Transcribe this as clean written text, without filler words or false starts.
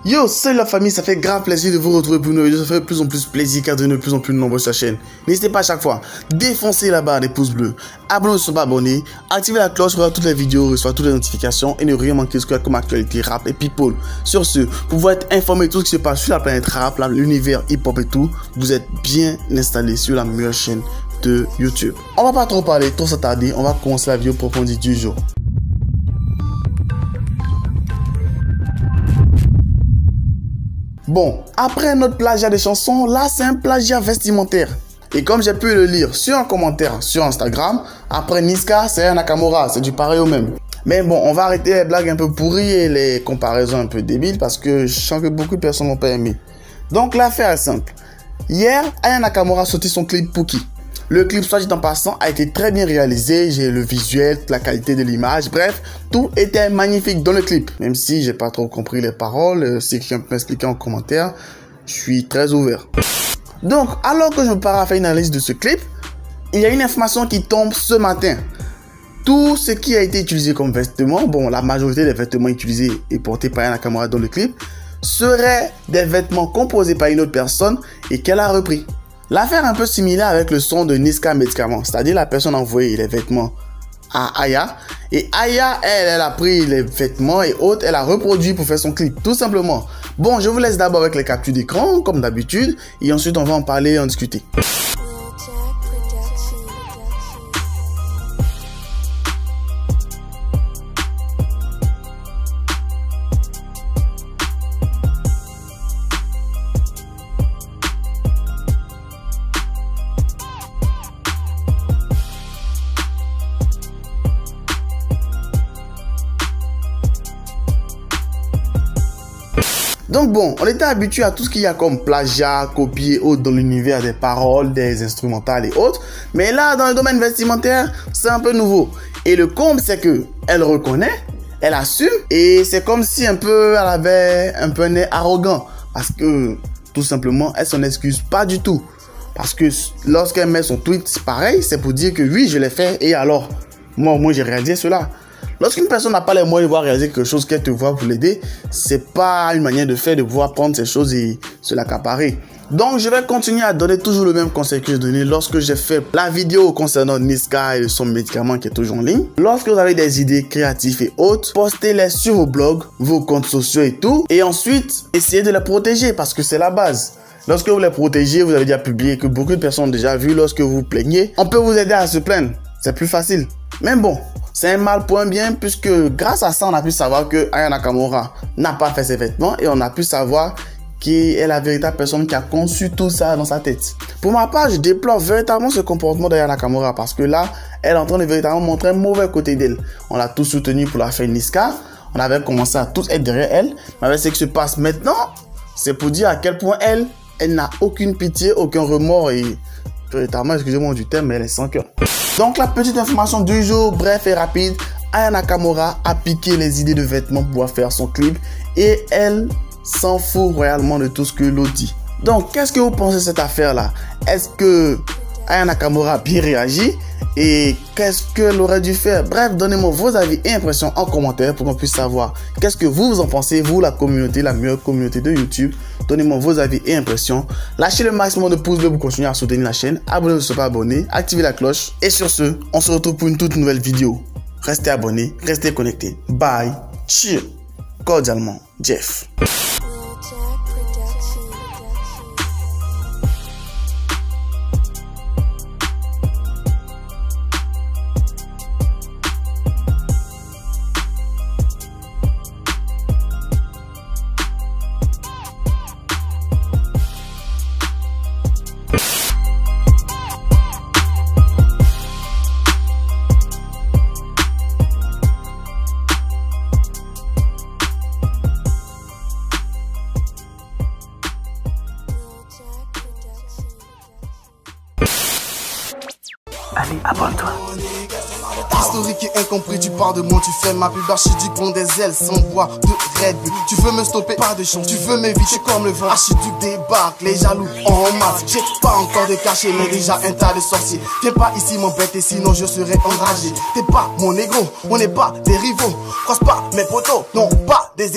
Yo, salut la famille, ça fait grave plaisir de vous retrouver pour une vidéo. Ça fait de plus en plus plaisir car de plus en plus nombreux sur la chaîne. N'hésitez pas à chaque fois, défoncez la barre des pouces bleus, abonnez-vous si vous n'êtes pas abonné, activez la cloche pour voir toutes les vidéos, recevoir toutes les notifications et ne rien manquer ce qu'il y a comme actualité rap et people. Sur ce, pour pouvoir être informé de tout ce qui se passe sur la planète rap, l'univers hip-hop et tout, vous êtes bien installé sur la meilleure chaîne de YouTube. On va pas trop parler, trop s'attarder, on va commencer la vidéo approfondie du jour. Bon, après notre plagiat de chansons, là c'est un plagiat vestimentaire. Et comme j'ai pu le lire sur un commentaire sur Instagram, après Niska, c'est un Nakamura, c'est du pareil au même. Mais bon, on va arrêter les blagues un peu pourries et les comparaisons un peu débiles parce que je sens que beaucoup de personnes n'ont pas aimé. Donc l'affaire est simple. Hier, Aya Nakamura a sorti son clip Pookie. Le clip, soit dit en passant, a été très bien réalisé. J'ai le visuel, la qualité de l'image, bref, tout était magnifique dans le clip. Même si j'ai pas trop compris les paroles, si quelqu'un peut m'expliquer en commentaire, je suis très ouvert. Donc, alors que je me prépare à faire une analyse de ce clip, il y a une information qui tombe ce matin. Tout ce qui a été utilisé comme vêtements, bon, la majorité des vêtements utilisés et portés par Aya Nakamura dans le clip, seraient des vêtements composés par une autre personne et qu'elle a repris. L'affaire est un peu similaire avec le son de Niska Médicament, c'est-à-dire la personne a envoyé les vêtements à Aya et Aya, elle a pris les vêtements et autres, elle a reproduit pour faire son clip, tout simplement. Bon, je vous laisse d'abord avec les captures d'écran, comme d'habitude, et ensuite on va en parler et en discuter. Donc bon, on était habitué à tout ce qu'il y a comme plagiat, copier et autres dans l'univers des paroles, des instrumentales et autres. Mais là, dans le domaine vestimentaire, c'est un peu nouveau. Et le comble, c'est que elle reconnaît, elle assume. Et c'est comme si elle avait un peu un nez arrogant. Parce que, tout simplement, elle s'en excuse pas du tout. Parce que lorsqu'elle met son tweet, c'est pareil, c'est pour dire que oui, je l'ai fait. Et alors, moi j'ai réalisé cela. Lorsqu'une personne n'a pas les moyens de pouvoir réaliser quelque chose qu'elle te voit pour l'aider, c'est pas une manière de faire de pouvoir prendre ces choses et se l'accaparer. Donc je vais continuer à donner toujours le même conseil que j'ai donné lorsque j'ai fait la vidéo concernant Niska et son médicament qui est toujours en ligne. Lorsque vous avez des idées créatives et autres, postez-les sur vos blogs, vos comptes sociaux et tout. Et ensuite, essayez de les protéger parce que c'est la base. Lorsque vous les protégez, vous avez déjà publié que beaucoup de personnes ont déjà vu lorsque vous vous plaignez. On peut vous aider à se plaindre, c'est plus facile. Mais bon, c'est un mal pour un bien puisque grâce à ça, on a pu savoir que Aya Nakamura n'a pas fait ses vêtements et on a pu savoir qui est la véritable personne qui a conçu tout ça dans sa tête. Pour ma part, je déplore véritablement ce comportement d'Aya Nakamura parce que là, elle est en train de véritablement montrer un mauvais côté d'elle. On l'a tous soutenu pour la faire Niska, on avait commencé à tous être derrière elle, mais avec ce qui se passe maintenant, c'est pour dire à quel point elle n'a aucune pitié, aucun remords et véritablement, excusez-moi du terme, mais elle est sans cœur. Donc la petite information du jour, bref et rapide, Aya Nakamura a piqué les idées de vêtements pour pouvoir faire son clip et elle s'en fout royalement de tout ce que l'autre dit. Donc qu'est-ce que vous pensez de cette affaire là? Est-ce que Aya Nakamura a bien réagi et qu'est-ce qu'elle aurait dû faire? Bref, donnez-moi vos avis et impressions en commentaire pour qu'on puisse savoir qu'est-ce que vous en pensez, vous la communauté, la meilleure communauté de YouTube. Donnez-moi vos avis et impressions. Lâchez le maximum de pouces bleus pour continuer à soutenir la chaîne. Abonnez-vous si vous n'êtes pas abonné, activez la cloche. Et sur ce, on se retrouve pour une toute nouvelle vidéo. Restez abonnés, restez connectés. Bye, cheers, cordialement, Jeff. Allez, abonne-toi. Historique et incompris, tu parles de moi, tu fais ma pub archiduc, prends des ailes sans bois de Red Bull. Tu veux me stopper, pas de chance, tu veux m'éviter comme le vent. Archiduc débarque, les jaloux en masse. J'ai pas encore de cachet, mais déjà un tas de sorciers. Viens pas ici m'embêter, sinon je serai enragé. T'es pas mon négro, on n'est pas des rivaux. Croise pas mes potos, non pas des